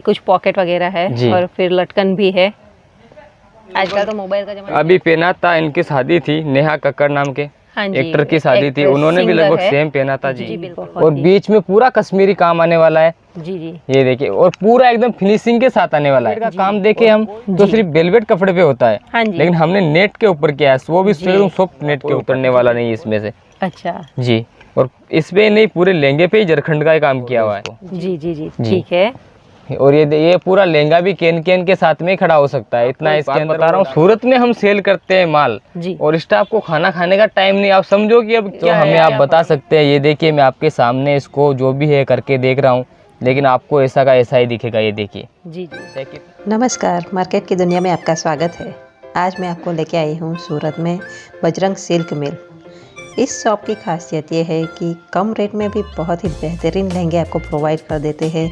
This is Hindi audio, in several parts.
कुछ पॉकेट वगैरह है और फिर लटकन भी है। आजकल तो मोबाइल का जमाना। अभी पहना था, इनकी शादी थी, नेहा कक्कड़ नाम के एक्टर की शादी थी, उन्होंने भी लगभग सेम पहना था जी। और बीच में पूरा कश्मीरी काम आने वाला है जी जी। ये देखिए, और पूरा एकदम फिनिशिंग के साथ आने वाला है। का काम देखे हम तो सिर्फ वेलवेट कपड़े पे होता है, लेकिन हमने नेट के ऊपर किया है, वो भी सॉफ्ट नेट के उतरने वाला नहीं इसमें से। अच्छा जी, और इसमें नहीं पूरे लहंगे पे ही जरखंड का काम किया हुआ है। जी जी जी ठीक है। और ये पूरा लहंगा भी कैन के साथ में ही खड़ा हो सकता है, इतना इसके अंदर बता रहा हूँ। सूरत में हम सेल करते हैं माल जी। और स्टाफ को खाना खाने का टाइम नहीं, आप समझो कि अब तो हमें आप बता सकते हैं। ये देखिए मैं आपके सामने इसको जो भी है करके देख रहा हूँ, लेकिन आपको ऐसा का ऐसा ही दिखेगा। ये देखिए जी जी। नमस्कार, मार्केट की दुनिया में आपका स्वागत है। आज मैं आपको लेके आई हूँ सूरत में बजरंग सिल्क मिल। इस शॉप की खासियत ये है कि कम रेट में भी बहुत ही बेहतरीन लहंगे आपको प्रोवाइड कर देते हैं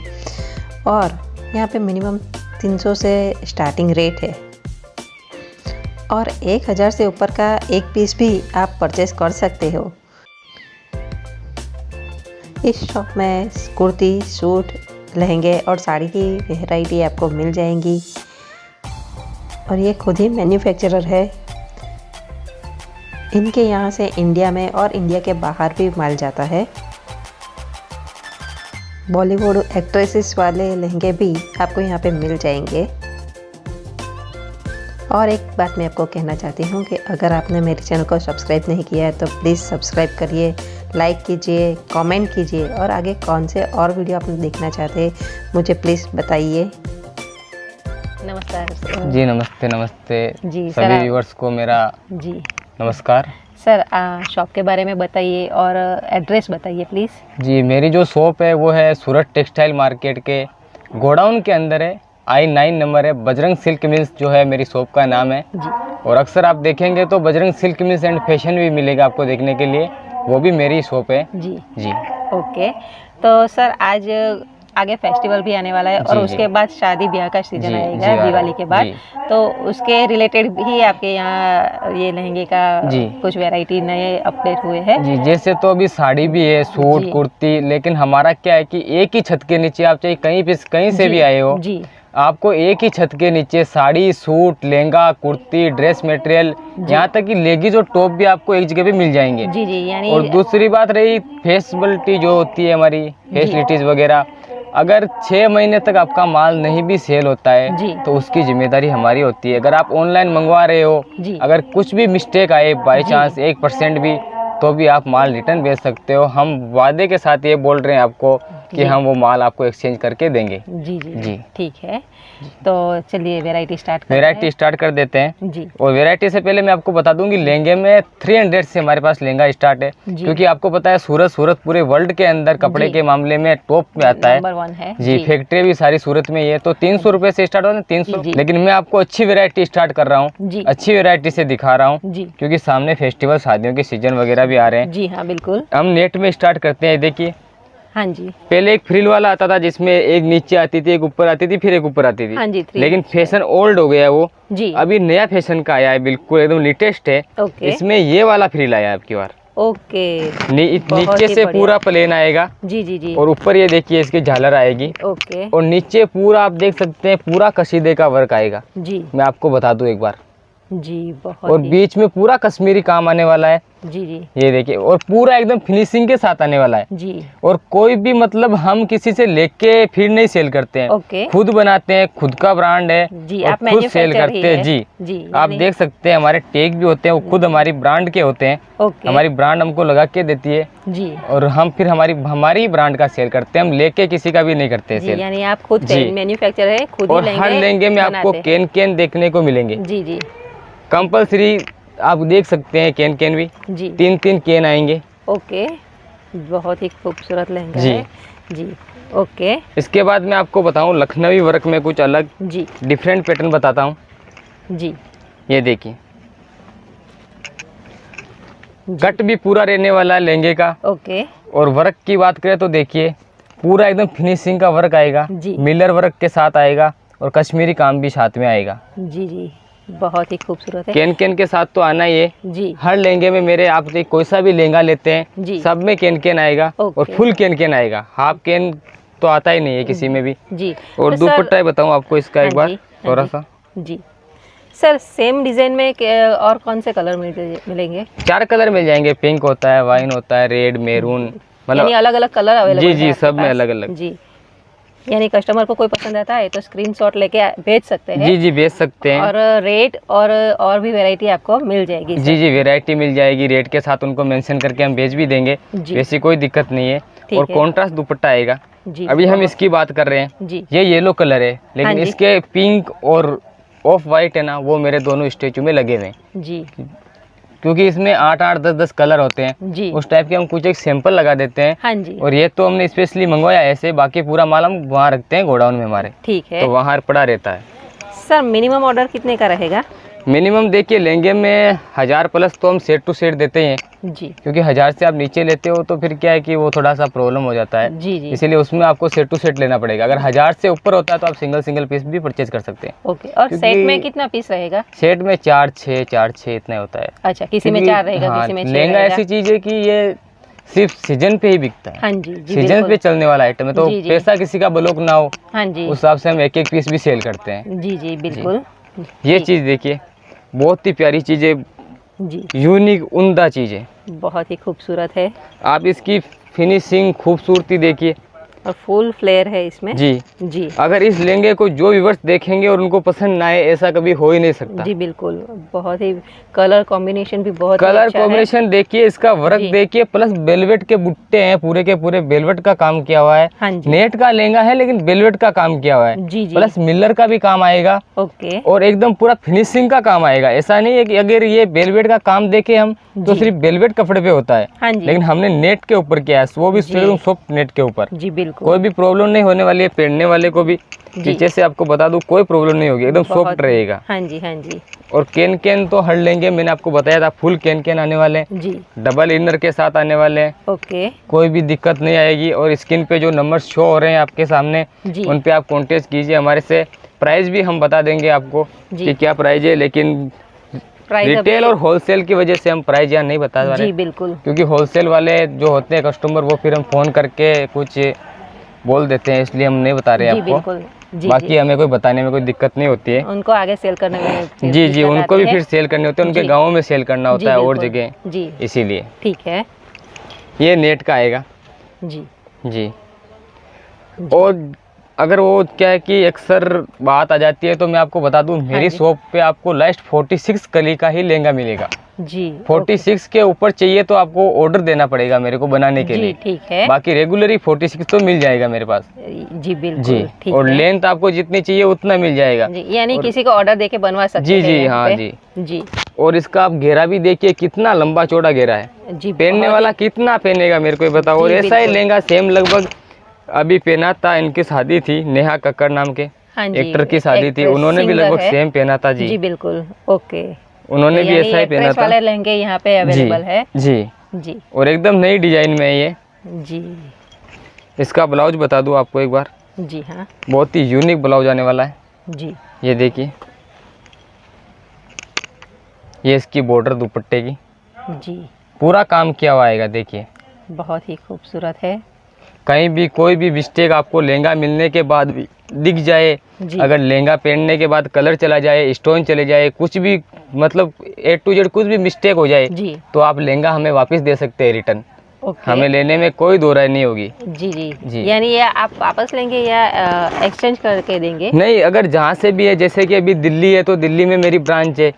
और यहाँ पे मिनिमम 300 से स्टार्टिंग रेट है और 1000 से ऊपर का एक पीस भी आप परचेस कर सकते हो। इस शॉप में कुर्ती, सूट, लहंगे और साड़ी की वैरायटी आपको मिल जाएंगी और ये खुद ही मैन्युफैक्चरर है। इनके यहाँ से इंडिया में और इंडिया के बाहर भी माल जाता है। बॉलीवुड एक्ट्रेसेस वाले लहंगे भी आपको यहाँ पे मिल जाएंगे। और एक बात मैं आपको कहना चाहती हूँ कि अगर आपने मेरे चैनल को सब्सक्राइब नहीं किया है तो प्लीज़ सब्सक्राइब करिए, लाइक कीजिए, कमेंट कीजिए और आगे कौन से और वीडियो आप देखना चाहते हैं मुझे प्लीज़ बताइए। नमस्कार जी। नमस्ते नमस्ते जी सभी व्यूअर्स को मेरा जी नमस्कार। सर शॉप के बारे में बताइए और एड्रेस बताइए प्लीज़। जी, मेरी जो शॉप है वो है सूरत टेक्सटाइल मार्केट के गोडाउन के अंदर है। I9 नंबर है। बजरंग सिल्क मिल्स जो है मेरी शॉप का नाम है जी। और अक्सर आप देखेंगे तो Bajrang silk mills and fashion भी मिलेगा आपको देखने के लिए, वो भी मेरी शॉप है जी जी। ओके, तो सर आज आगे फेस्टिवल भी आने वाला है और उसके बाद शादी ब्याह का सीजन आएगा दिवाली के बाद, तो उसके रिलेटेड भी आपके यहाँ ये लहंगे का कुछ वैरायटी नए अपडेट हुए हैं जी। जैसे तो अभी साड़ी भी है, सूट, कुर्ती, लेकिन हमारा क्या है कि एक ही छत के नीचे आप चाहे कहीं से भी आए हो जी, आपको एक ही छत के नीचे sari, suit, lehenga, kurti, dress material, यहाँ तक कि लेगीज और टॉप भी आपको एक जगह पे मिल जाएंगे जी जी। यानी और दूसरी बात रही फेसिबिलिटी जो होती है हमारी फैसिलिटीज वगैरह, अगर 6 महीने तक आपका माल नहीं भी सेल होता है तो उसकी जिम्मेदारी हमारी होती है। अगर आप ऑनलाइन मंगवा रहे हो, अगर कुछ भी मिस्टेक आए बाई चांस 1% भी, तो भी आप माल रिटर्न भेज सकते हो। हम वादे के साथ ये बोल रहे हैं आपको कि हम वो माल आपको एक्सचेंज करके देंगे। जी जी जी ठीक है, तो चलिए वैरायटी स्टार्ट कर देते हैं जी। और वैरायटी से पहले मैं आपको बता दूं कि लहंगे में 300 से हमारे पास लहंगा स्टार्ट है, क्योंकि आपको पता है सूरत पूरे वर्ल्ड के अंदर कपड़े के मामले में टॉप में आता है। नंबर 1 है जी। फैक्ट्री भी सारी सूरत में ही है, तो 300 रुपए से स्टार्ट होता है 300, लेकिन मैं आपको अच्छी वैरायटी स्टार्ट कर रहा हूँ, अच्छी वैरायटी से दिखा रहा हूँ, क्योंकि सामने फेस्टिवल, शादियों के सीजन वगैरह भी आ रहे हैं। जी हाँ बिल्कुल। हम नेट में स्टार्ट करते हैं। देखिए हाँ जी, पहले एक फ्रिल वाला आता था जिसमें एक नीचे आती थी, एक ऊपर आती थी, फिर एक ऊपर आती थी। हाँ जी, लेकिन फैशन ओल्ड हो गया है वो जी। अभी नया फैशन का आया है, बिल्कुल एकदम लेटेस्ट है। इसमें ये वाला फ्रिल आया है आपकी बार। ओके। नीचे से पूरा प्लेन आएगा जी जी जी, और ऊपर ये देखिए इसकी झालर आएगी। ओके। और नीचे पूरा आप देख सकते हैं पूरा कशीदे का वर्क आएगा जी। मैं आपको बता दूं एक बार जी, बहुत। और बीच में पूरा कश्मीरी काम आने वाला है जी जी। ये देखिए, और पूरा एकदम फिनिशिंग के साथ आने वाला है जी। और कोई भी मतलब हम किसी से लेके फिर नहीं सेल करते हैं, खुद बनाते हैं, खुद का ब्रांड है जी, और आप खुद सेल करते हैं जी जी। आप देख सकते हैं हमारे टैग भी होते हैं, वो खुद हमारी ब्रांड के होते हैं। हमारी ब्रांड हमको लगा के देती है जी, और हम फिर हमारी ब्रांड का सेल करते हैं, हम लेके किसी का भी नहीं करते सेल। यानी आप खुद मैन्युफैक्चर है, खुद और हर लहंगे में आपको कैन देखने को मिलेंगे जी जी। कंपल्सरी आप देख सकते हैं कैन भी जी, 3 कैन आएंगे। ओके, बहुत ही खूबसूरत लहंगा है जी। ओके, इसके बाद मैं आपको बताऊं लखनवी वर्क में कुछ अलग जी डिफरेंट पैटर्न बताता हूं जी। ये देखिए कट भी पूरा रहने वाला है लहंगे का। ओके। और वर्क की बात करें तो देखिए पूरा एकदम फिनिशिंग का वर्क आएगा जी, मिलर वर्क के साथ आएगा और कश्मीरी काम भी साथ में आएगा जी जी, बहुत ही खूबसूरत है। कैन के साथ तो आना ही है जी। हर लहंगे में मेरे आप कोई सा भी लहंगा लेते हैं जी, सब में कैन आएगा और फुल कैन आएगा। हाफ कैन तो आता ही नहीं है किसी में भी जी। और तो दुपट्टा बताऊँ आपको इसका एक बार थोड़ा सा। जी सर, सेम डिजाइन में और कौन से कलर मिलेंगे? 4 कलर मिल जाएंगे, पिंक होता है, वाइन होता है, रेड, मैरून, मतलब अलग अलग कलर अवेलेबल जी जी सब में अलग अलग। जी, यानी कस्टमर को कोई पसंद आता है तो स्क्रीनशॉट लेके भेज सकते हैं। जी जी भेज सकते हैं। और रेट और भी वैरायटी आपको मिल जाएगी। जी जी वैरायटी मिल जाएगी, रेट के साथ उनको मेंशन करके हम भेज भी देंगे, ऐसी कोई दिक्कत नहीं है। और कॉन्ट्रास्ट दुपट्टा आएगा। अभी हम इसकी बात कर रहे हैं जी। ये येलो कलर है, लेकिन इसके पिंक और ऑफ वाइट है ना, वो मेरे दोनों स्टेचू में लगे हुए हैं जी, क्योंकि इसमें 8-8, 10-10 कलर होते हैं जी। उस टाइप के हम कुछ एक सैंपल लगा देते हैं। हाँ जी। और ये तो हमने स्पेशली मंगवाया ऐसे, बाकी पूरा माल हम वहाँ रखते हैं गोडाउन में हमारे, ठीक है, तो वहाँ पड़ा रहता है। सर मिनिमम ऑर्डर कितने का रहेगा? मिनिमम देखिए लहंगे में 1000 प्लस तो हम सेट टू सेट देते हैं जी, क्योंकि 1000 से आप नीचे लेते हो तो फिर क्या है कि वो थोड़ा सा प्रॉब्लम हो जाता है जी जी, इसीलिए उसमें आपको सेट टू सेट लेना पड़ेगा। अगर 1000 से ऊपर होता है तो आप सिंगल पीस भी परचेज कर सकते हैं। ओके। और सेट में कितना पीस रहेगा? सेट में 4-6 इतना होता है। अच्छा, किसी में 4 रहेगा, किसी में 6 लहंगा ऐसी चीज है कि ये सिर्फ सीजन पे ही बिकता है। हाँ जी, सीजन पे चलने वाला आइटम है, तो पैसा किसी का ब्लॉक ना हो, हाँ जी, उस हिसाब से हम एक पीस भी सेल करते हैं। जी जी बिल्कुल। ये चीज देखिए बहुत ही प्यारी चीज है जी, यूनिक उम्दा चीज है, बहुत ही खूबसूरत है। आप इसकी फिनिशिंग खूबसूरती देखिए और फुल फ्लेयर है इसमें जी जी। अगर इस लहंगे को जो व्यूअर्स देखेंगे और उनको पसंद ना आए, ऐसा कभी हो ही नहीं सकता जी। बिल्कुल, बहुत ही कलर कॉम्बिनेशन भी बहुत कलर अच्छा कॉम्बिनेशन देखिए, इसका वर्क देखिए, प्लस वेलवेट के बुट्टे हैं, पूरे के पूरे वेलवेट का काम किया हुआ है। हाँ जी। नेट का लहंगा है लेकिन वेलवेट का काम किया हुआ है जी जी। प्लस मिलर का भी काम आएगा। ओके। और एकदम पूरा फिनिशिंग का काम आएगा। ऐसा नहीं है कि अगर ये वेलवेट का काम देखे हम तो सिर्फ वेलवेट कपड़े पे होता है, हाँ जी, लेकिन हमने नेट के ऊपर किया है, वो भी सॉफ्ट नेट के ऊपर जी। बिल्कुल, कोई भी प्रॉब्लम नहीं होने वाली है, पहनने वाले को भी पीछे से आपको बता दूं कोई प्रॉब्लम नहीं होगी, एकदम सॉफ्ट रहेगा। हाँ जी हाँ जी। और कैन तो हर लेंगे, मैंने आपको बताया था फुल कैन आने वाले हैं जी, डबल इनर के साथ आने वाले हैं। ओके, कोई भी दिक्कत नहीं आएगी। और स्क्रीन पे जो नंबर शो हो रहे हैं आपके सामने, उन पे आप कॉन्टेक्ट कीजिए हमारे से। प्राइस भी हम बता देंगे आपको कि क्या प्राइस है, लेकिन रिटेल और होलसेल की वजह से हम प्राइस यहाँ नहीं बता रहे जी। बिल्कुल, क्योंकि होलसेल वाले जो होते हैं कस्टमर, वो फिर हम फोन करके कुछ बोल देते हैं, इसलिए हम नहीं बता रहे हैं आपको जी। बाकी हमें कोई बताने में कोई दिक्कत नहीं होती है, उनको आगे सेल करने में जी जी, उनको भी फिर सेल करने होते हैं, उनके गाँव में सेल करना होता है और जगह जी, इसीलिए। ठीक है, ये नेट का आएगा जी जी। और अगर वो क्या है कि अक्सर बात आ जाती है, तो मैं आपको बता दूं मेरी शॉप पे आपको लास्ट 46 कली का ही लहंगा मिलेगा जी। 46 के ऊपर चाहिए तो आपको ऑर्डर देना पड़ेगा मेरे को बनाने के लिए, ठीक है। बाकी रेगुलर ही 46 तो मिल जाएगा मेरे पास जी। बिल्कुल जी। और लेंथ आपको जितनी चाहिए उतना मिल जाएगा, यानी किसी को ऑर्डर देके बनवा सकते हैं जी जी। हाँ जी जी। और इसका आप घेरा भी देखिए, कितना लंबा चौड़ा घेरा है जी। पहनने वाला कितना पहनेगा मेरे को बताओ। और ऐसा ही लहंगा सेम लगभग अभी पहना था, इनकी शादी थी, नेहा कक्कड़ नाम के एक्टर की शादी थी, उन्होंने भी लगभग सेम पहना था जी। बिल्कुल, ओके, उन्होंने भी ऐसा ही पहना था। वाले लहंगे यहाँ पे अवेलेबल है जी जी। और एकदम नई डिजाइन में है ये जी। इसका ब्लाउज बता दूं आपको एक बार जी। हाँ, बहुत ही यूनिक ब्लाउज आने वाला है जी। ये देखिए, ये इसकी बॉर्डर दुपट्टे की जी, पूरा काम किया हुआ आएगा, देखिए बहुत ही खूबसूरत है। कहीं भी कोई भी मिस्टेक आपको लहंगा मिलने के बाद भी दिख जाए, अगर लहंगा पहनने के बाद कलर चला जाए, स्टोन चले जाए, कुछ भी मतलब A to Z कुछ भी मिस्टेक हो जाए जी, तो आप लहंगा हमें वापस दे सकते हैं रिटर्न। हमें लेने में कोई दो राय नहीं होगी जी जी जी। यानी ये आप वापस लेंगे या एक्सचेंज करके देंगे? नहीं, अगर जहाँ से भी है, जैसे कि अभी दिल्ली है तो दिल्ली में मेरी ब्रांच है,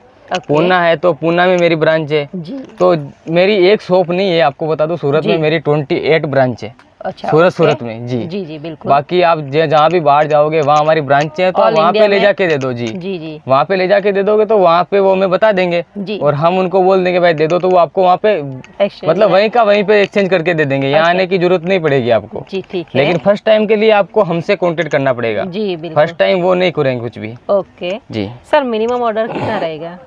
पूना है तो पूना में मेरी ब्रांच है जी। तो मेरी एक शॉप नहीं है, आपको बता दूं सूरत में मेरी 28 ब्रांच है। अच्छा, सूरत में जी जी जी बिल्कुल। बाकी आप जहाँ भी बाहर जाओगे वहाँ हमारी ब्रांच है, तो वहाँ पे ले जाके दे दो जी जी जी। वहाँ पे ले जाके दे दोगे तो वहाँ पे वो हमें बता देंगे जी, और हम उनको बोल देंगे भाई दे दो, तो वो आपको वहाँ पे मतलब वहीं का वहीं पे एक्सचेंज करके दे देंगे। यहाँ आने की जरूरत नहीं पड़ेगी आपको जी, ठीक है। लेकिन फर्स्ट टाइम के लिए आपको हमसे कॉन्टेक्ट करना पड़ेगा जी। फर्स्ट टाइम वो नहीं करेंगे कुछ भी। ओके जी। सर मिनिमम ऑर्डर कितना रहेगा?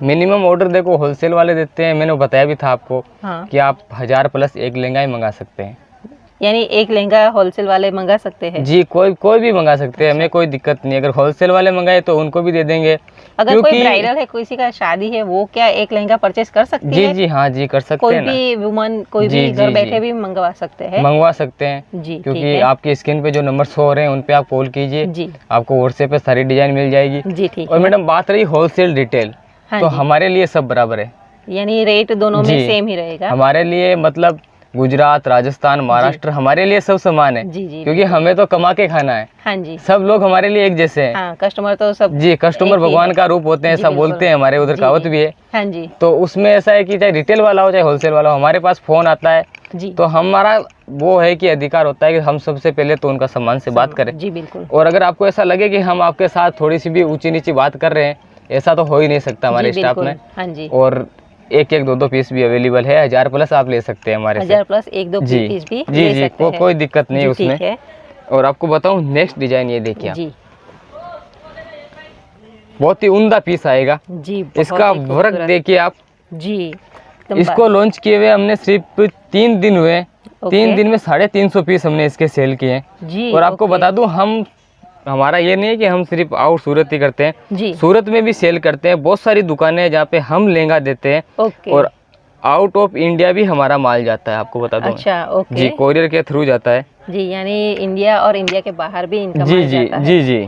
मिनिमम ऑर्डर देखो होलसेल वाले देते हैं, मैंने बताया भी था आपको कि आप 1000 प्लस एक लहंगा ही मंगा सकते हैं। यानी एक लहंगा होलसेल वाले मंगा सकते हैं? जी, कोई भी मंगा सकते हैं, हमें कोई दिक्कत नहीं। अगर होलसेल वाले मंगाए तो उनको भी दे देंगे। अगर कोई ब्राइडल है, किसी का शादी है, वो क्या एक लहंगा परचेस कर सकती है? जी हाँ जी, कर सकते कोई हैं ना। भी वुमन, कोई भी घर बैठे भी मंगवा सकते हैं? मंगवा सकते हैं जी, क्योंकि आपकी स्क्रीन पे जो नंबर शो हो रहे हैं उन पे आप कॉल कीजिए जी, आपको व्हाट्सएप पे सारी डिजाइन मिल जाएगी जी। ठीक। और मैडम बात रही होलसेल रिटेल, तो हमारे लिए सब बराबर है, यानी रेट दोनों में सेम ही रहेगा हमारे लिए। मतलब गुजरात, राजस्थान, महाराष्ट्र हमारे लिए सब समान है जी, क्योंकि हमें तो कमा के खाना है। हाँ जी, सब लोग हमारे लिए एक जैसे हैं। हाँ, कस्टमर तो सब जी, कस्टमर भगवान का रूप होते हैं, सब बोलते हैं, हमारे उधर कहावत भी है। हाँ जी, तो उसमें ऐसा है कि चाहे रिटेल वाला हो चाहे होलसेल वाला हो, हमारे पास फोन आता है जी, तो हमारा वो है कि अधिकार होता है कि हम सबसे पहले तो उनका सम्मान से बात करें जी, बिल्कुल। और अगर आपको ऐसा लगे कि हम आपके साथ थोड़ी सी भी ऊंची नीची बात कर रहे हैं, ऐसा तो हो ही नहीं सकता हमारे स्टाफ में। हाँ जी, और एक दो पीस भी अवेलेबल है, 1000 प्लस आप ले सकते हैं हमारे 1000 प्लस एक दो पीस भी जी ले सकते हैं। कोई दिक्कत नहीं है उसमें। और आपको बताऊं नेक्स्ट डिजाइन ये देखिए जी, बहुत ही उम्दा पीस आएगा जी, इसका वर्क देखिए आप जी। इसको लॉन्च किए हुए हमने सिर्फ 3 दिन हुए, 3 दिन में 350 पीस हमने इसके सेल किए जी। और आपको बता दूं हमारा ये नहीं है कि हम सिर्फ आउट सूरत ही करते हैं जी, सूरत में भी सेल करते हैं। बहुत सारी दुकानें हैं जहाँ पे हम लहंगा देते हैं और आउट ऑफ इंडिया भी हमारा माल जाता है, आपको बता दूं। अच्छा, ओके जी, कोरियर के थ्रू जाता है जी, यानी इंडिया और इंडिया के बाहर भी इनका जी जी जी जी।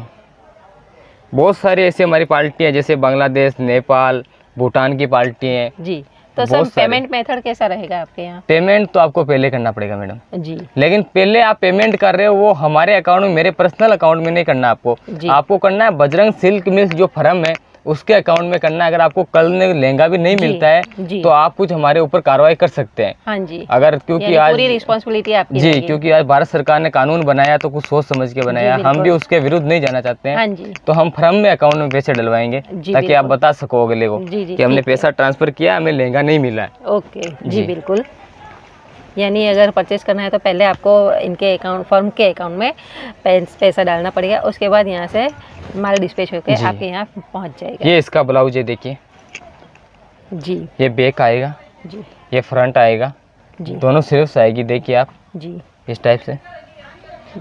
बहुत सारी ऐसी हमारी पार्टी है, जैसे बांग्लादेश, नेपाल, भूटान की पार्टी है जी। तो सर पेमेंट मेथड कैसा रहेगा आपके यहाँ? पेमेंट तो आपको पहले करना पड़ेगा मैडम जी, लेकिन पहले आप पेमेंट कर रहे हो वो हमारे अकाउंट में, मेरे पर्सनल अकाउंट में नहीं करना आपको करना है बजरंग सिल्क मिल्स जो फर्म है उसके अकाउंट में करना है। अगर आपको कल में लहंगा भी नहीं मिलता है तो आप कुछ हमारे ऊपर कार्रवाई कर सकते हैं। हाँ जी, अगर क्योंकि आज पूरी रिस्पांसिबिलिटी आपकी जी, क्योंकि आज भारत सरकार ने कानून बनाया तो कुछ सोच समझ के बनाया, हम भी उसके विरुद्ध नहीं जाना चाहते हैं। हाँ जी, तो हम फर्म में अकाउंट में पैसे डलवाएंगे ताकि आप बता सको अगले को कि हमने पैसा ट्रांसफर किया, हमें लहंगा नहीं मिला है। ओके जी, बिल्कुल। यानी अगर परचेज करना है तो पहले आपको इनके अकाउंट, फर्म के अकाउंट में पैसा डालना पड़ेगा, उसके बाद यहाँ से माल डिस्पैच होकर आपके यहाँ पहुँच जाएगा। ये इसका ब्लाउज है देखिए जी, ये बैक आएगा जी, ये फ्रंट आएगा जी, दोनों सिर्फ आएगी देखिए आप जी, इस टाइप से।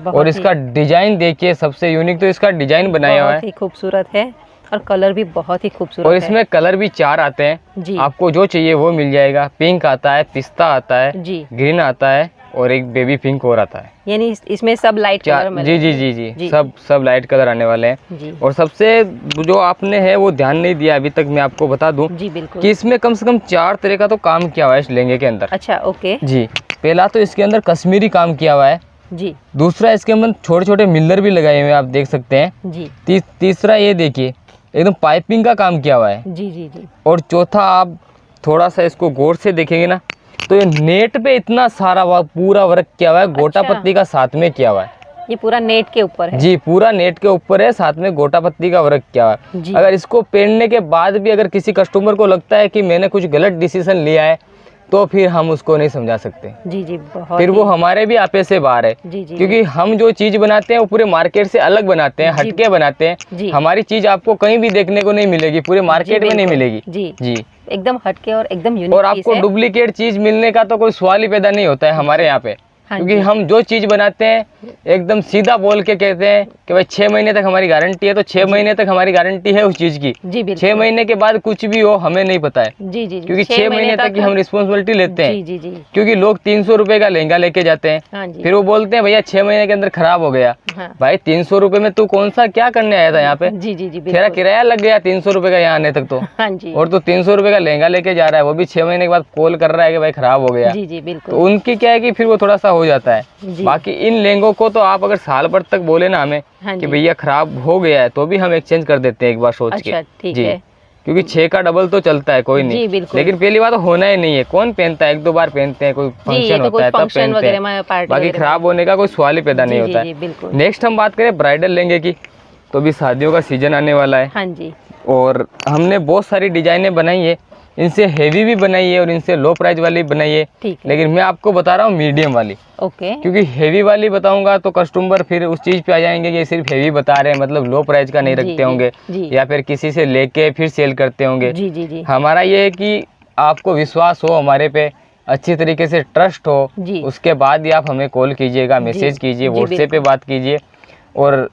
और इसका डिजाइन देखिए, सबसे यूनिक तो इसका डिजाइन बनाया हुआ है, खूबसूरत है और कलर भी बहुत ही खूबसूरत और इसमें कलर भी 4 आते हैं जी, आपको जो चाहिए वो मिल जाएगा। पिंक आता है, पिस्ता आता है जी, ग्रीन आता है और एक बेबी पिंक और आता है। यानी इसमें सब लाइट कलर जी जी जी जी, जी। सब लाइट कलर आने वाले हैं जी। और सबसे जो आपने है वो ध्यान नहीं दिया अभी तक, मैं आपको बता दूं जी, बिल्कुल, कि इसमें कम से कम 4 तरह का तो काम किया हुआ है इस लहंगे के अंदर। अच्छा, ओके जी। पहला तो इसके अंदर कश्मीरी काम किया हुआ है जी, दूसरा इसके अंदर छोटे छोटे मिलर भी लगाए हुए हैं, आप देख सकते हैं जी। तीसरा ये देखिए एकदम पाइपिंग का काम किया हुआ है जी जी जी। और चौथा आप थोड़ा सा इसको गौर से देखेंगे ना तो ये नेट पे इतना सारा पूरा वर्क किया हुआ है, गोटा पत्ती का साथ में किया हुआ है। ये पूरा नेट के ऊपर है जी, पूरा नेट के ऊपर है, साथ में गोटा पत्ती का वर्क किया हुआ है। अगर इसको पहनने के बाद भी अगर किसी कस्टमर को लगता है कि मैंने कुछ गलत डिसीजन लिया है तो फिर हम उसको नहीं समझा सकते जी जी, बहुत फिर वो हमारे भी आपे से बाहर है जी जी, क्योंकि हम जो चीज बनाते हैं वो पूरे मार्केट से अलग बनाते हैं, हटके बनाते हैं। हमारी चीज आपको कहीं भी देखने को नहीं मिलेगी, पूरे मार्केट में नहीं मिलेगी जी जी, एकदम हटके और एकदम यूनिक। और आपको डुप्लीकेट चीज मिलने का तो कोई सवाल ही पैदा नहीं होता है हमारे यहाँ पे, क्योंकि हम जो चीज बनाते हैं एकदम सीधा बोल के कहते हैं कि भाई 6 महीने तक हमारी गारंटी है, तो 6 महीने तक हमारी गारंटी है उस चीज की जी, 6 महीने के बाद कुछ भी हो हमें नहीं पता है जी जी, क्योंकि 6 महीने तक हम रिस्पॉन्सिबिलिटी लेते हैं जी जी, क्योंकि लोग 300 रुपए का लहंगा लेके जाते हैं, फिर वो बोलते हैं भैया 6 महीने के अंदर खराब हो गया। भाई 300 रुपए में तू कौन सा क्या करने आया था यहाँ पे जी जी जी, तेरा किराया लग गया 300 रुपए का यहाँ आने तक तो, और तू 300 रुपए का लहंगा लेके जा रहा है, वो भी 6 महीने के बाद कॉल कर रहा है कि भाई खराब हो गया जी जी, बिल्कुल। तो उनकी क्या है कि फिर वो थोड़ा सा हो जाता है। बाकी इन लहंगों को तो आप अगर साल भर तक बोले ना हमें कि भैया खराब हो गया है तो भी हम एक्सचेंज कर देते हैं एक बार सोच के जी, क्योंकि 6 का डबल तो चलता है कोई नहीं, लेकिन पहली बात तो होना ही नहीं है, कौन पहनता है, 1-2 बार पहनते हैं, कोई फंक्शन होता है तब पहनते हैं, बाकी खराब होने का कोई सवाल ही पैदा नहीं होता है। नेक्स्ट हम बात करें ब्राइडल लहंगे की, तो अभी शादियों का सीजन आने वाला है हाँ जी, और हमने बहुत सारी डिजाइनें बनाई है, इनसे हेवी भी बनाई है और इनसे लो प्राइस वाली बनाई है, लेकिन मैं आपको बता रहा हूँ मीडियम वाली ओके, क्योंकि हेवी वाली बताऊंगा तो कस्टमर फिर उस चीज पे आ जाएंगे कि सिर्फ हेवी बता रहे हैं, मतलब लो प्राइस का नहीं रखते होंगे या फिर किसी से लेके फिर सेल करते होंगे जी जी जी। हमारा ये है कि आपको विश्वास हो हमारे पे अच्छी तरीके से ट्रस्ट हो, जी। उसके बाद ही आप हमें कॉल कीजिएगा, मैसेज कीजिए, व्हाट्सएप पे बात कीजिए। और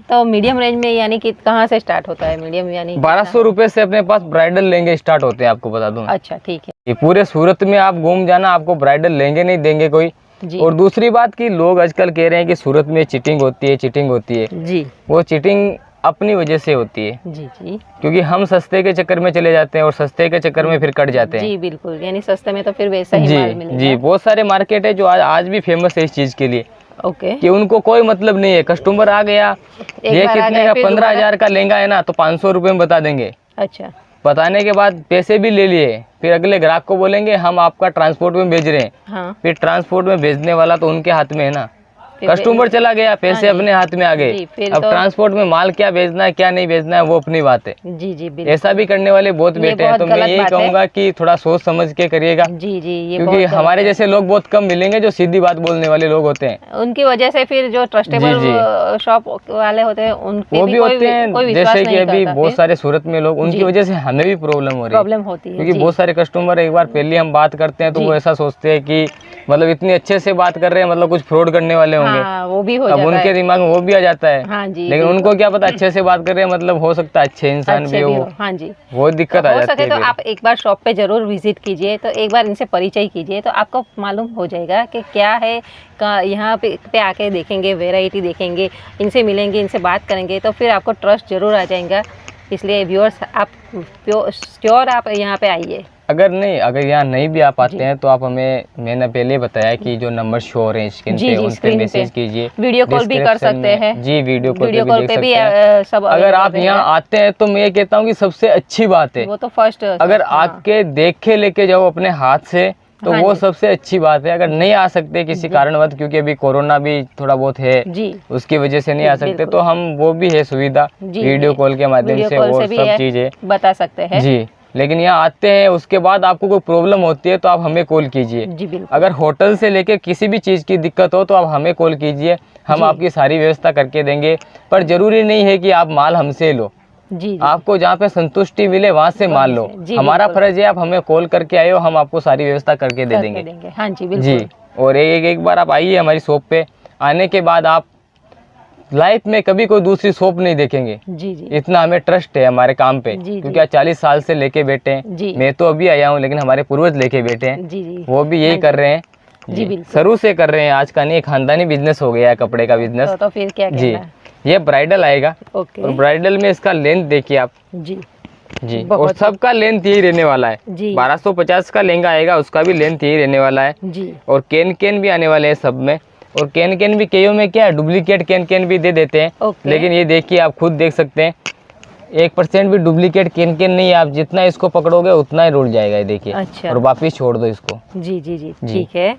तो मीडियम रेंज में यानी कि कहाँ से स्टार्ट होता है मीडियम, यानी 1200 रुपए से अपने पास ब्राइडल लहंगे स्टार्ट होते हैं, आपको बता दूं। अच्छा ठीक है। ये पूरे सूरत में आप घूम जाना, आपको ब्राइडल लहंगे नहीं देंगे कोई। जी। और दूसरी बात कि लोग आजकल कह रहे हैं कि सूरत में चीटिंग होती है, चीटिंग होती है। जी वो चीटिंग अपनी वजह से होती है, जी जी क्योंकि हम सस्ते के चक्कर में चले जाते हैं और सस्ते के चक्कर में फिर कट जाते हैं। जी बिल्कुल, यानी सस्ते में तो फिर वैसा ही माल मिलेगा। जी, बहुत सारे मार्केट है जो आज भी फेमस है इस चीज के लिए, ओके। कि उनको कोई मतलब नहीं है। कस्टमर आ गया, ये कितने का, 15,000 का लहंगा है ना, तो 500 रुपये में बता देंगे। अच्छा। बताने के बाद पैसे भी ले लिए, फिर अगले ग्राहक को बोलेंगे हम आपका ट्रांसपोर्ट में भेज रहे हैं। हाँ। फिर ट्रांसपोर्ट में भेजने वाला तो उनके हाथ में है ना, कस्टमर चला गया, पैसे अपने हाथ में आ गए। अब ट्रांसपोर्ट में माल क्या भेजना है क्या नहीं भेजना है वो अपनी बात है। जी जी ऐसा भी करने वाले बहुत बैठे हैं, तो मैं यही कहूंगा कि थोड़ा सोच समझ के करिएगा। जी जी, ये क्योंकि हमारे जैसे लोग बहुत कम मिलेंगे जो सीधी बात बोलने वाले लोग होते हैं। उनकी वजह से फिर जो ट्रस्टेबल शॉप वाले होते हैं उनके वो भी होते हैं, जैसे कि अभी बहुत सारे सूरत में लोग, उनकी वजह से हमें भी प्रॉब्लम होती है। क्योंकि बहुत सारे कस्टमर एक बार पहले हम बात करते हैं तो वो ऐसा सोचते हैं कि मतलब इतने अच्छे से बात कर रहे हैं, मतलब कुछ फ्रॉड करने वाले होंगे। वो भी अब उनके दिमाग में वो भी आ जाता है। हाँ जी, लेकिन उनको क्या पता अच्छे से बात कर रहे हैं, मतलब हो सकता है अच्छे इंसान भी हो। हाँ जी, वो दिक्कत आ जाती है। तो आप एक बार शॉप पे जरूर विजिट कीजिए, तो एक बार इनसे परिचय कीजिए, तो आपको मालूम हो जाएगा कि क्या है। यहाँ पे आके देखेंगे, वैरायटी देखेंगे, इनसे मिलेंगे, इनसे बात करेंगे, तो फिर आपको ट्रस्ट जरूर आ जाएगा। इसलिए व्यूअर्स, आप श्योर आप यहाँ पे आइए। अगर यहाँ नहीं भी आ पाते हैं तो आप हमें, मैंने पहले बताया कि जो नंबर शो हो रहे हैं स्क्रीन पे, उन पे मैसेज कीजिए, वीडियो कॉल भी कर सकते हैं। जी, वीडियो कॉल पे भी सब। अगर आप यहाँ आते हैं तो मैं ये कहता हूँ कि सबसे अच्छी बात है, वो तो फर्स्ट, अगर आके देख के लेके जाओ अपने हाथ से, तो वो सबसे अच्छी बात है। अगर नहीं आ सकते किसी कारणवश, क्योंकि अभी कोरोना भी थोड़ा बहुत है जी, उसकी वजह से नहीं आ सकते, तो हम वो भी है सुविधा वीडियो कॉल के माध्यम से और सब चीजें बता सकते हैं जी। लेकिन यहाँ आते हैं, उसके बाद आपको कोई प्रॉब्लम होती है तो आप हमें कॉल कीजिए। अगर होटल से लेके किसी भी चीज़ की दिक्कत हो तो आप हमें कॉल कीजिए, हम आपकी सारी व्यवस्था करके देंगे। पर जरूरी नहीं है कि आप माल हमसे लो, जी। आपको जहाँ पे संतुष्टि मिले वहाँ से माल लो। हमारा फर्ज है, आप हमें कॉल करके आए हो, हम आपको सारी व्यवस्था करके दे देंगे। हाँ जी, बिल्कुल जी। और एक बार आप आइए हमारी शॉप पे, आने के बाद आप लाइफ में कभी कोई दूसरी शॉप नहीं देखेंगे। जी जी, इतना हमें ट्रस्ट है हमारे काम पे, क्योंकि 40 साल से लेके बैठे हैं। मैं तो अभी आया हूँ, लेकिन हमारे पूर्वज लेके बैठे हैं। जी जी, वो भी यही कर रहे हैं जी, शुरू से कर रहे हैं। आज का नहीं, खानदानी बिजनेस हो गया है कपड़े का बिजनेस। तो फिर क्या जी, ये ब्राइडल आएगा। और ब्राइडल में इसका लेंथ देखिए आप जी जी, और सबका लेंथ यही रहने वाला है। 1250 का लहंगा आएगा, उसका भी लेंथ यही रहने वाला है जी। और कैन भी आने वाले हैं सब में। और कैन भी कईयों में क्या है, डुप्लीकेट कैन भी दे देते हैं। लेकिन ये देखिए, आप खुद देख सकते हैं, 1% भी डुप्लीकेट कैन नहीं है। आप जितना इसको पकड़ोगे उतना ही रुड़ जाएगा, ये देखिए। अच्छा। और वापिस छोड़ दो इसको। जी जी जी, ठीक है।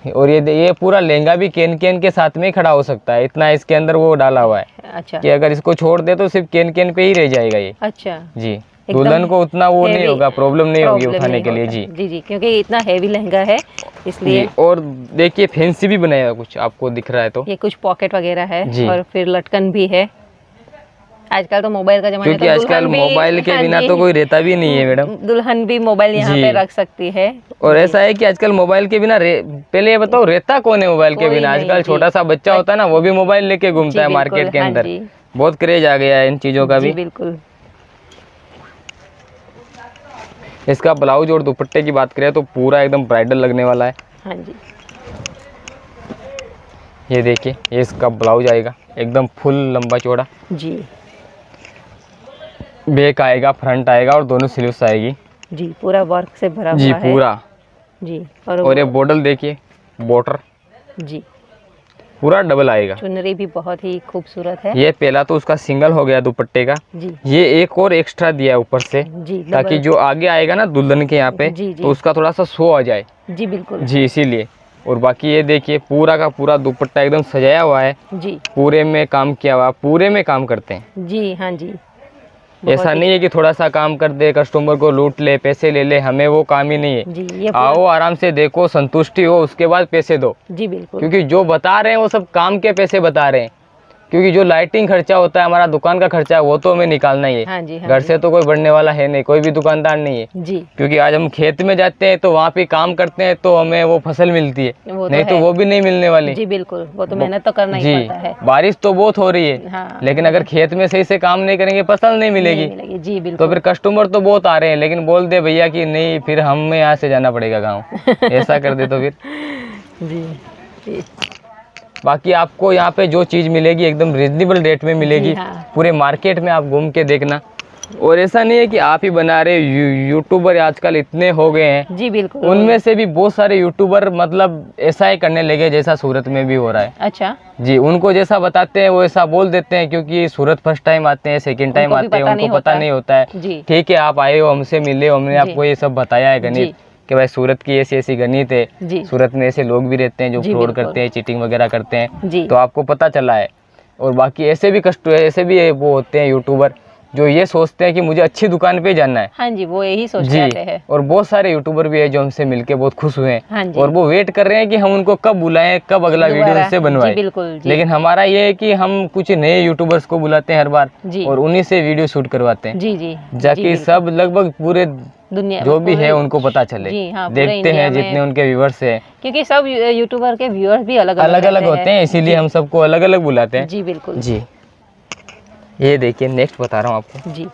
और ये पूरा लहंगा भी कैन के साथ में खड़ा हो सकता है, इतना इसके अंदर वो डाला हुआ है। अच्छा। कि अगर इसको छोड़ दे तो सिर्फ कैन पे ही रह जाएगा ये। अच्छा जी, दुल्हन को उतना वो नहीं होगा, प्रॉब्लम नहीं होगी उठाने के लिए जी जी जी, क्योंकि इतना हैवी लहंगा है इसलिए। और देखिए फैंसी भी बनाया कुछ, आपको दिख रहा है तो ये कुछ पॉकेट वगैरह है और फिर लटकन भी है। आजकल तो मोबाइल का जमाना है, क्योंकि आजकल मोबाइल के बिना तो कोई रहता भी नहीं है मैडम। दुल्हन भी मोबाइल यहाँ पे रख सकती है। और ऐसा है कि आजकल मोबाइल के बिना पहले ये बताओ रहता कौन है मोबाइल के बिना? आजकल छोटा सा बच्चा होता है ना, वो भी मोबाइल लेके घूमता है मार्केट के अंदर। बहुत क्रेज आ गया है इन चीजों का भी। बिल्कुल। इसका ब्लाउज और दुपट्टे की बात करें तो पूरा एकदम ब्राइडल लगने वाला है। हाँ जी, ये देखिए, ये इसका ब्लाउज आएगा एकदम फुल लंबा चौड़ा जी। बैक आएगा, फ्रंट आएगा और दोनों स्लीव्स आएगी जी। पूरा वर्क से भरा हुआ है जी, पूरा जी। और ये बॉर्डर देखिए, बॉर्डर जी पूरा डबल आएगा। चुनरी भी बहुत ही खूबसूरत है। ये पहला तो उसका सिंगल हो गया दुपट्टे का जी। ये एक और एक्स्ट्रा दिया है ऊपर से जी, ताकि जो आगे आएगा ना दुल्हन के यहाँ पे जी, तो उसका थोड़ा सा शो आ जाए जी। बिल्कुल जी, इसीलिए। और बाकी ये देखिए, पूरा का पूरा दुपट्टा एकदम सजाया हुआ है जी, पूरे में काम किया हुआ, पूरे में काम करते हैं जी। हाँ जी, ऐसा नहीं है कि थोड़ा सा काम कर दे, कस्टमर को लूट ले, पैसे ले ले, हमें वो काम ही नहीं है जी। आओ, आराम से देखो, संतुष्टि हो, उसके बाद पैसे दो जी। बिल्कुल, क्योंकि जो बता रहे हैं वो सब काम के पैसे बता रहे हैं। क्योंकि जो लाइटिंग खर्चा होता है, हमारा दुकान का खर्चा है, वो तो हमें निकालना ही है। हाँ जी, हाँ घर जी। से तो कोई बढ़ने वाला है नहीं, कोई भी दुकानदार नहीं है जी। क्योंकि आज हम खेत में जाते हैं तो वहाँ पे काम करते हैं तो हमें वो फसल मिलती है, नहीं तो वो भी नहीं मिलने वाली। जी बिल्कुल, वो तो मेहनत तो करना ही पड़ता है। बारिश तो बहुत हो रही है, हाँ, लेकिन अगर खेत में सही से काम नहीं करेंगे फसल नहीं मिलेगी। जी बिल्कुल। तो फिर कस्टमर तो बहुत आ रहे हैं, लेकिन बोल दे भैया कि नहीं, फिर हमें यहाँ से जाना पड़ेगा गाँव ऐसा कर दे तो फिर जी। बाकी आपको यहाँ पे जो चीज़ मिलेगी एकदम रिजनेबल रेट में मिलेगी। हाँ। पूरे मार्केट में आप घूम के देखना। और ऐसा नहीं है कि आप ही बना रहे, यूट्यूबर आजकल इतने हो गए हैं। जी बिल्कुल। उनमें से भी बहुत सारे यूट्यूबर मतलब ऐसा ही करने लगे जैसा सूरत में भी हो रहा है। अच्छा जी, उनको जैसा बताते हैं वो ऐसा बोल देते हैं, क्योंकि सूरत फर्स्ट टाइम आते हैं, सेकंड टाइम आते हैं, उनको पता नहीं होता है। ठीक है, आप आए हो, हमसे मिले हो, हमने आपको ये सब बताया है गणित कि भाई सूरत की ऐसी ऐसी गणित है, सूरत में ऐसे लोग भी रहते हैं जो फ्रॉड करते हैं, चीटिंग वगैरह करते हैं, तो आपको पता चला है। और बाकी ऐसे भी वो होते हैं यूट्यूबर जो ये सोचते हैं कि मुझे अच्छी दुकान पे जाना है। हाँ जी, वो यही सोचते हैं। और बहुत सारे यूट्यूबर भी है जो हमसे मिलके बहुत खुश हुए हैं। हाँ जी। और वो वेट कर रहे हैं कि हम उनको कब बुलाएं, कब अगला वीडियो उनसे बनवाएं। बिल्कुल जी। लेकिन हमारा ये है कि हम कुछ नए यूट्यूबर्स को बुलाते हैं हर बार और उन्हीं से वीडियो शूट करवाते हैं। जी। जाकि सब लगभग पूरे दुनिया जो भी है उनको पता चले। देखते हैं जितने उनके व्यूअर्स हैं, क्योंकि सब यूट्यूबर के व्यूअर्स भी अलग अलग होते हैं, इसीलिए हम सबको अलग अलग बुलाते हैं। जी बिल्कुल जी। ये देखिए, नेक्स्ट बता रहा हूँ आपको जी।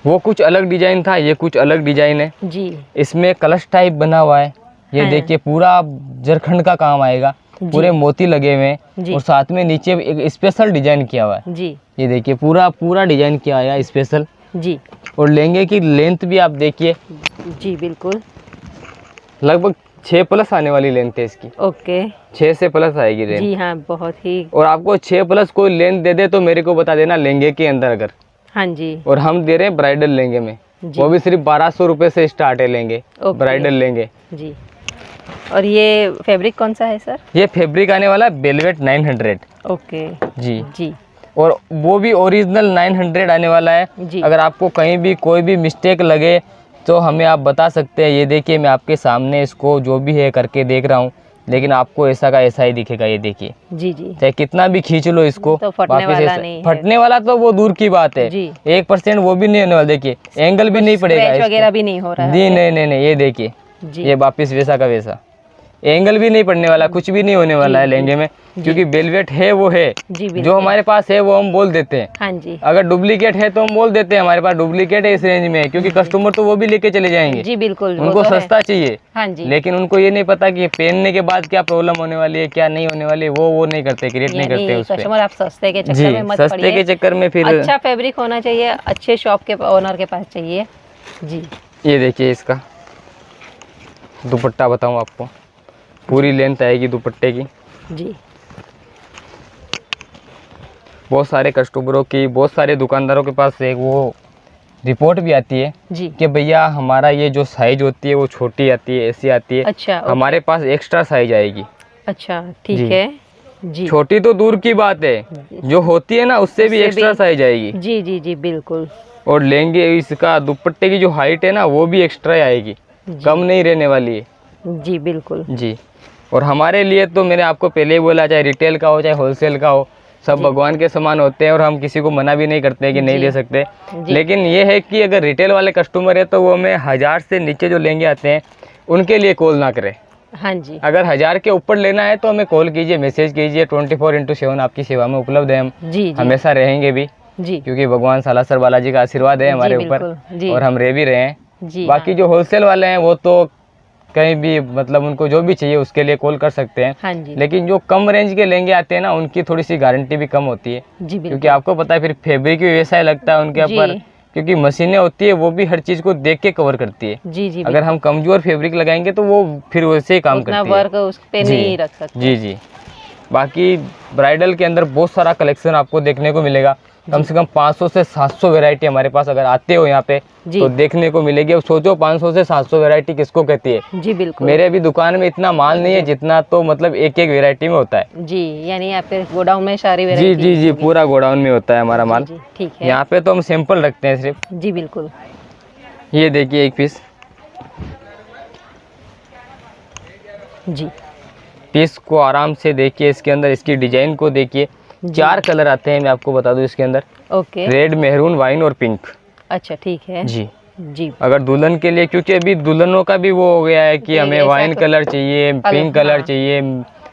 वो कुछ अलग डिजाइन था, ये कुछ अलग डिजाइन है जी। इसमें कलश टाइप बना हुआ है। ये देखिए, पूरा जरखंड का काम आएगा, पूरे मोती लगे हुए हैं और साथ में नीचे एक स्पेशल डिजाइन किया हुआ है। जी। ये देखिए, पूरा डिजाइन किया है स्पेशल। जी। और लहंगे की लेंथ भी आप देखिए। जी बिल्कुल, लगभग 6 प्लस आने वाली लेंथ है इसकी। ओके, 6 से प्लस आएगी लेंथ। जी हाँ, बहुत ही। और आपको 6 प्लस कोई लेंथ दे दे तो मेरे को बता देना लहंगे के अंदर अगर। हाँ जी। और हम दे रहे हैं ब्राइडल लहंगे में, वो भी सिर्फ 1200 रुपए से स्टार्ट है लहंगे, ब्राइडल लहंगे। जी। और ये फैब्रिक कौन सा है सर? ये फैब्रिक आने वाला है वेलवेट 900। ओके जी। और वो भी ओरिजिनल 900 आने वाला है। अगर आपको कहीं भी कोई भी मिस्टेक लगे तो हमें आप बता सकते हैं। ये देखिए, मैं आपके सामने इसको जो भी है करके देख रहा हूँ, लेकिन आपको ऐसा का ऐसा ही दिखेगा। ये देखिए, जी चाहे कितना भी खींच लो इसको, तो फटने वाला तो वो दूर की बात है। 1% वो भी नहीं होने वाला। देखिए, एंगल भी नहीं पड़ेगा वगैरह भी नहीं हो रहा है। नहीं, ये देखिए, ये वापिस वैसा का वैसा, एंगल भी नहीं पड़ने वाला, कुछ भी नहीं होने वाला है लहंगे में, क्योंकि वेलवेट है वो है। जो हमारे पास है वो हम बोल देते हैं। हाँ जी। अगर डुप्लीकेट है तो हम बोल देते हैं हमारे पास डुप्लीकेट है इस रेंज में, क्योंकि कस्टमर तो वो भी लेके चले जाएंगे। जी बिल्कुल, उनको सस्ता चाहिए। हाँ जी। लेकिन उनको ये नहीं पता कि पहनने के बाद क्या प्रॉब्लम होने वाली है, क्या नहीं होने वाली है, वो नहीं करते, क्रिएट नहीं करते उस पे। कस्टमर आप सस्ते के चक्कर में मत पड़िए। सस्ते के चक्कर में फिर अच्छा फैब्रिक होना चाहिए, अच्छे शॉप के ओनर के पास चाहिए। जी। ये देखिए, इसका दुपट्टा बताऊं आपको, पूरी लेंथ आएगी दुपट्टे की। जी। बहुत सारे कस्टमरों की, बहुत सारे दुकानदारों के पास एक वो रिपोर्ट भी आती है जी कि भैया हमारा ये जो साइज होती है वो छोटी आती है, ऐसी आती है। अच्छा, हमारे पास एक्स्ट्रा साइज आएगी। अच्छा, ठीक है जी। छोटी तो दूर की बात है, जो होती है ना उससे भी एक्स्ट्रा साइज आएगी। जी जी जी बिल्कुल। और लेंगे इसका दुपट्टे की जो हाइट है ना वो भी एक्स्ट्रा आएगी, कम नहीं रहने वाली है। जी बिल्कुल जी। और हमारे लिए तो मैंने आपको पहले ही बोला, चाहे रिटेल का हो चाहे होलसेल का हो, सब भगवान के समान होते हैं और हम किसी को मना भी नहीं करते कि नहीं दे सकते। लेकिन ये है कि अगर रिटेल वाले कस्टमर है तो वो हमें 1000 से नीचे जो लेंगे आते हैं उनके लिए कॉल ना करें। हाँ जी। अगर 1000 के ऊपर लेना है तो हमें कॉल कीजिए, मैसेज कीजिए। 24/7 आपकी सेवा में उपलब्ध है हम। जी। हमेशा रहेंगे भी जी, क्योंकि भगवान सालासर बालाजी का आशीर्वाद है हमारे ऊपर और हम रह भी रहे हैं। बाकी जो होलसेल वाले हैं वो तो कहीं भी मतलब उनको जो भी चाहिए उसके लिए कॉल कर सकते हैं। हाँ जी। लेकिन जो कम रेंज के लेंगे आते हैं ना उनकी थोड़ी सी गारंटी भी कम होती है जी, क्योंकि आपको पता है फिर फैब्रिक भी वैसा ही लगता है उनके ऊपर, क्योंकि मशीनें होती है वो भी हर चीज को देख के कवर करती है। जी जी। अगर हम कमजोर फैब्रिक लगाएंगे तो वो फिर वैसे ही काम करती है, वर्क उस पे नहीं रख सकते। जी जी। बाकी ब्राइडल के अंदर बहुत सारा कलेक्शन आपको देखने को मिलेगा, कम से कम 500 से 700 वैरायटी हमारे पास अगर आते हो यहाँ पे तो देखने को मिलेगी। अब सोचो 500 से 700 वैरायटी किसको कहती है। जी बिल्कुल। मेरे अभी दुकान में इतना माल नहीं है जितना तो मतलब एक एक वैरायटी में होता है। जी, यानी आपके गोडाउन में सारी वैरायटी। जी जी जी, पूरा गोडाउन में होता है हमारा माल। ठीक है। यहाँ पे तो हम सैंपल रखते हैं सिर्फ। जी बिल्कुल। ये देखिए एक पीस। जी, पीस को आराम से देखिए, इसके अंदर इसकी डिजाइन को देखिए। 4 कलर आते हैं, मैं आपको बता दूं इसके अंदर। ओके। रेड, मेहरून, वाइन और पिंक। अच्छा ठीक है जी जी। अगर दुल्हन के लिए, क्योंकि अभी दुल्हनों का भी वो हो गया है कि हमें वाइन कलर चाहिए, पिंक कलर चाहिए,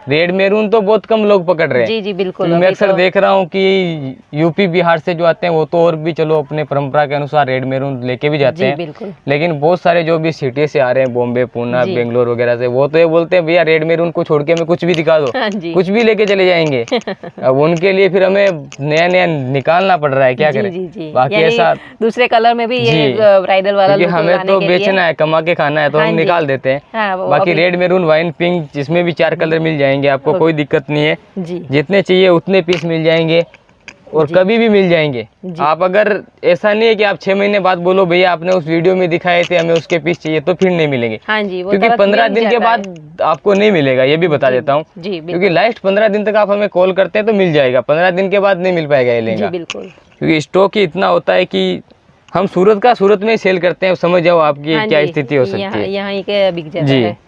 रेड मेरून तो बहुत कम लोग पकड़ रहे हैं। जी जी बिल्कुल। मैं अक्सर देख रहा हूँ कि यूपी बिहार से जो आते हैं वो तो और भी चलो अपने परंपरा के अनुसार रेड मेरून लेके भी जाते हैं, बिल्कुल। लेकिन बहुत सारे जो भी सिटी से आ रहे हैं, बॉम्बे, पुणे, बेंगलोर वगैरह से, वो तो ये बोलते हैं भैया रेड मेरून को छोड़ के हमें कुछ भी दिखा दो, कुछ भी लेके चले जाएंगे। अब उनके लिए फिर हमें नया नया निकालना पड़ रहा है, क्या करें। बाकी ऐसा दूसरे कलर में भी ये ब्राइडल वाला क्योंकि हमें तो बेचना है, कमा के खाना है, तो हम निकाल देते हैं। बाकी रेड मेरून, वाइन, पिंक, जिसमें भी 4 कलर मिल जाएंगे आपको, कोई दिक्कत नहीं है जी। जितने चाहिए उतने पीस मिल जाएंगे और कभी भी मिल जाएंगे। आप अगर, ऐसा नहीं है कि आप 6 महीने बाद बोलो भैया आपने उस वीडियो में दिखाए थे हमें उसके पीस चाहिए, तो फिर नहीं मिलेंगे। हाँ जी, क्योंकि 15 दिन के बाद आपको नहीं मिलेगा, ये भी बता देता हूँ। क्योंकि लास्ट 15 दिन तक आप हमें कॉल करते हैं तो मिल जाएगा, 15 दिन के बाद नहीं मिल पाएगा ये लहंगा। क्योंकि स्टॉक ही इतना होता है कि हम सूरत में सेल करते हैं। समझ जाओ आपकी क्या स्थिति हो सकती है। यहाँ के बिक जाता है।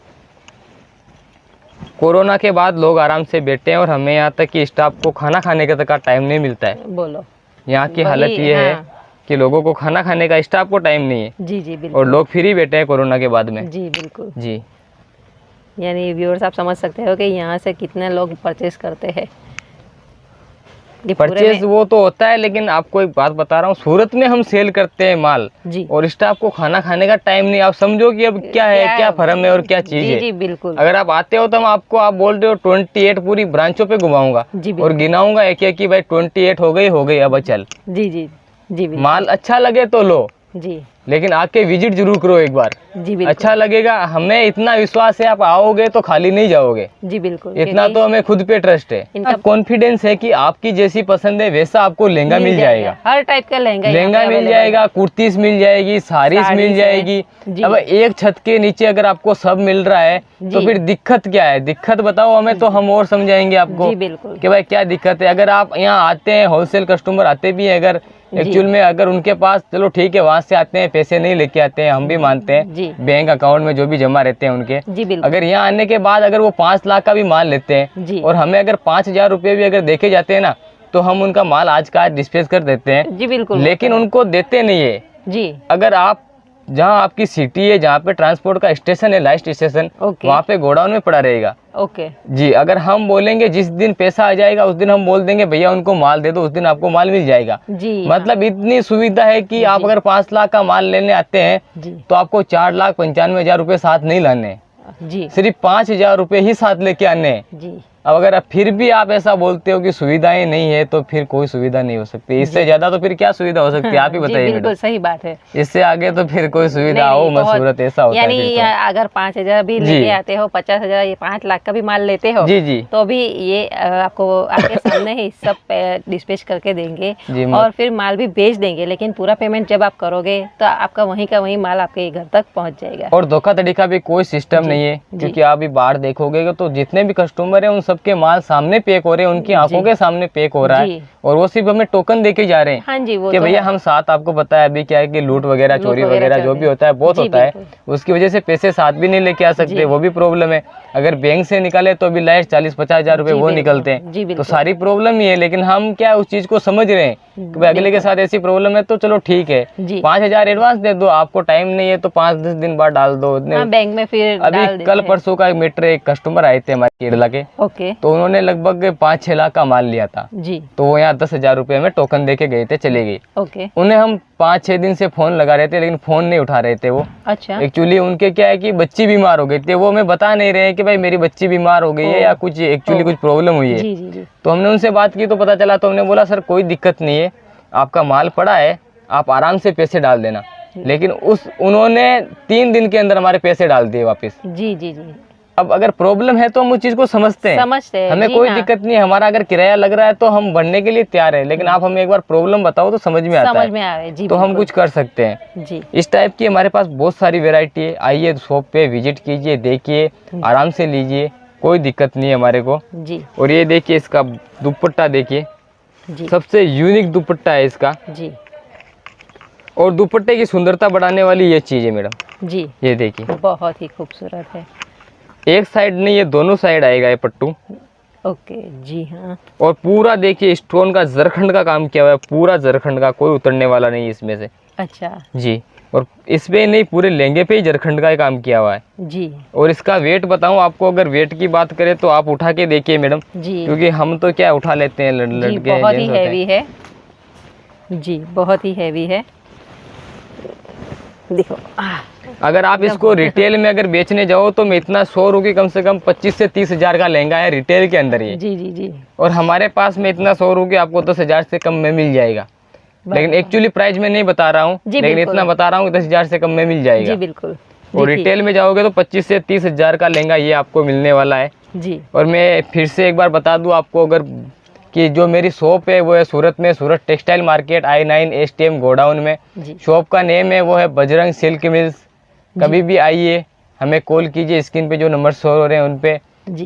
कोरोना के बाद लोग आराम से बैठे हैं और हमें यहाँ तक कि स्टाफ को खाना खाने का तक टाइम नहीं मिलता है। बोलो, यहाँ की हालत ये है कि लोगों को खाना खाने का, स्टाफ को टाइम नहीं है। जी जी बिल्कुल। और लोग फ्री बैठे हैं कोरोना के बाद में। जी बिल्कुल जी। यानी व्यूअर्स आप समझ सकते हो कि यहाँ से कितने लोग परचेज करते हैं। परचेज वो तो होता है, लेकिन आपको एक बात बता रहा हूँ, सूरत में हम सेल करते हैं माल जी, और स्टाफ को खाना खाने का टाइम नहीं। आप समझो कि अब क्या है, क्या फर्म है और क्या चीज है। जी बिल्कुल। अगर आप आते हो तो हम आपको, आप बोल रहे हो 28 पूरी ब्रांचों पे घुमाऊंगा और गिनाऊंगा एक एक कि भाई 28 हो गई अब चल। जी जी जी। माल अच्छा लगे तो लो जी, लेकिन आके विजिट जरूर करो एक बार। जी बिल्कुल। अच्छा लगेगा, हमें इतना विश्वास है, आप आओगे तो खाली नहीं जाओगे। जी बिल्कुल। इतना तो हमें खुद पे ट्रस्ट है, कॉन्फिडेंस है कि आपकी जैसी पसंद है वैसा आपको लहंगा मिल जाएगा। हर टाइप का लहंगा मिल जाएगा, कुर्तीज मिल जाएगी, साड़ीज मिल जाएगी। अब एक छत के नीचे अगर आपको सब मिल रहा है तो फिर दिक्कत क्या है? दिक्कत बताओ हमें तो हम और समझाएंगे आपको कि भाई क्या दिक्कत है। अगर आप यहाँ आते हैं, होलसेल कस्टमर आते भी हैं, अगर एक्चुअल में अगर उनके पास, चलो ठीक है वहाँ से आते हैं, पैसे नहीं लेके आते हैं, हम भी मानते हैं, बैंक अकाउंट में जो भी जमा रहते हैं उनके, अगर यहाँ आने के बाद अगर वो 5 लाख का भी माल लेते हैं और हमें अगर 5,000 रुपये भी अगर देखे जाते हैं ना, तो हम उनका माल आज का आज डिस्पैच कर देते हैं। जी बिल्कुल। लेकिन उनको देते नहीं है जी। अगर आप जहाँ आपकी सिटी है, जहाँ पे ट्रांसपोर्ट का स्टेशन है, लास्ट स्टेशन, वहाँ पे गोडाउन में पड़ा रहेगा। ओके जी। अगर हम बोलेंगे जिस दिन पैसा आ जाएगा उस दिन हम बोल देंगे भैया उनको माल दे दो, उस दिन आपको माल मिल जाएगा जी। मतलब इतनी सुविधा है कि आप अगर 5 लाख का माल लेने आते हैं तो आपको 4,95,000 रुपए साथ नहीं लाने जी, सिर्फ 5,000 रुपए ही साथ लेके आने जी। अब अगर फिर भी आप ऐसा बोलते हो कि सुविधाएं नहीं है, तो फिर कोई सुविधा नहीं हो सकती। इससे ज्यादा तो फिर क्या सुविधा हो सकती है, आप ही बताइए। बिल्कुल सही बात है। इससे आगे तो फिर कोई सुविधा हो मत, सूरत ऐसा होता है। यानी अगर 5,000 भी लेके आते हो, 50,000 ये 5 लाख का भी माल लेते हो जी जी, तो भी ये आपको आपके सामने ही सब डिस्पैच करके देंगे और फिर माल भी बेच देंगे। लेकिन पूरा पेमेंट जब आप करोगे तो आपका वहीं का वहीं माल आपके घर तक पहुँच जाएगा। और धोखाधड़ी का भी कोई सिस्टम नहीं है, क्योंकि आप भी बाहर देखोगे तो जितने भी कस्टमर है उन सबके माल सामने पैक हो रहे हैं, उनकी आंखों के सामने पैक हो रहा है और वो सिर्फ हमें टोकन देके जा रहे हैं। हाँ जी, कि भैया हम साथ, आपको पता है अभी क्या है कि लूट वगैरह, चोरी वगैरह जो भी होता है बहुत होता है, उसकी वजह से पैसे साथ भी नहीं लेके आ सकते, वो भी प्रॉब्लम है। अगर बैंक से निकाले तो भी लास्ट 40-50,000 रुपए वो निकलते हैं, तो सारी प्रॉब्लम ही है। लेकिन हम क्या उस चीज को समझ रहे हैं कि भाई अगले के साथ ऐसी प्रॉब्लम है तो चलो ठीक है, 5,000 एडवांस दे दो, आपको टाइम नहीं है तो 5-10 दिन बाद डाल दो बैंक में। फिर अभी कल परसों का एक मैटर, एक कस्टमर आए थे हमारे केरला के, तो उन्होंने लगभग 5-6 लाख का माल लिया था जी। तो वो यहाँ 10,000 रुपए में टोकन देके गए थे, चले गए। उन्हें हम 5-6 दिन से फोन लगा रहे थे लेकिन फोन नहीं उठा रहे थे वो। अच्छा। एक्चुअली उनके क्या है कि बच्ची बीमार हो गई थी, वो हमें बता नहीं रहे कि भाई मेरी बच्ची बीमार हो गई है या कुछ एक्चुअली कुछ प्रॉब्लम हुई है। तो हमने उनसे बात की तो पता चला, तो हमने बोला सर कोई दिक्कत नहीं है, आपका माल पड़ा है, आप आराम से पैसे डाल देना। लेकिन उन्होंने 3 दिन के अंदर हमारे पैसे डाल दिए वापस जी जी जी। अब अगर प्रॉब्लम है तो हम उस चीज को समझते हैं, हमें कोई दिक्कत नहीं है। हमारा अगर किराया लग रहा है तो हम भरने के लिए तैयार है, लेकिन आप हमें एक बार प्रॉब्लम बताओ तो समझ में आता है, तो हम कुछ कर सकते हैं जी। इस टाइप की हमारे पास बहुत सारी वेरायटी है। आइए शॉप पे विजिट कीजिए, देखिए, आराम से लीजिए, कोई दिक्कत नहीं है हमारे को जी। और ये देखिए इसका दुपट्टा देखिए, सबसे यूनिक दुपट्टा है इसका जी। और दुपट्टे की सुंदरता बढ़ाने वाली ये चीज है मैडम जी, ये देखिए, बहुत ही खूबसूरत है। एक साइड नहीं, ये दोनों साइड आएगा ये पट्टू। ओके जी हाँ। और पूरा देखिए स्टोन का जरखंड का काम किया हुआ है, पूरा जरखंड का, कोई उतरने वाला नहीं इसमें से। अच्छा जी। और इस पे नहीं, पूरे लहंगे पे ही जरखंड का काम किया हुआ है जी। और इसका वेट बताऊं आपको, अगर वेट की बात करें तो आप उठा के देखिए मैडम जी, क्योंकि हम तो क्या उठा लेते हैं, लड़के बहुत ही जेंट्स होते हैं। हैवी है जी, बहुत ही हैवी है। देखो अगर आप इसको रिटेल में अगर बेचने जाओ तो मैं इतना 100 रुपये कम से कम 25 से 30 हज़ार का लहंगा है रिटेल के अंदर ये। जी जी जी। और हमारे पास में इतना 100 रुपये आपको 10,000 से कम में मिल जाएगा, लेकिन एक्चुअली प्राइस में नहीं बता रहा हूँ, लेकिन इतना बता रहा हूँ 10,000 से कम में मिल जाएगा जी बिल्कुल। और रिटेल में जाओगे तो 25 से 30 हज़ार का लहंगा ये आपको मिलने वाला है जी। और मैं फिर से एक बार बता दूं आपको, अगर कि जो मेरी शॉप है वो है सूरत में, Surat textile market I9 STM godown में। शॉप का नेम है वो है बजरंग सिल्क मिल्स। कभी भी आइए, हमें कॉल कीजिए, स्क्रीन पे जो नंबर शो हो रहे हैं उन पे।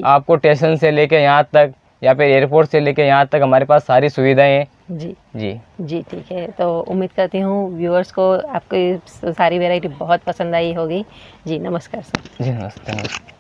आपको स्टेशन से लेके यहाँ तक या फिर एयरपोर्ट से लेके यहाँ तक हमारे पास सारी सुविधाएं हैं। जी जी जी ठीक है। तो उम्मीद करती हूँ व्यूअर्स को आपकी सारी वैरायटी बहुत पसंद आई होगी। जी नमस्कार सर। जी नमस्ते।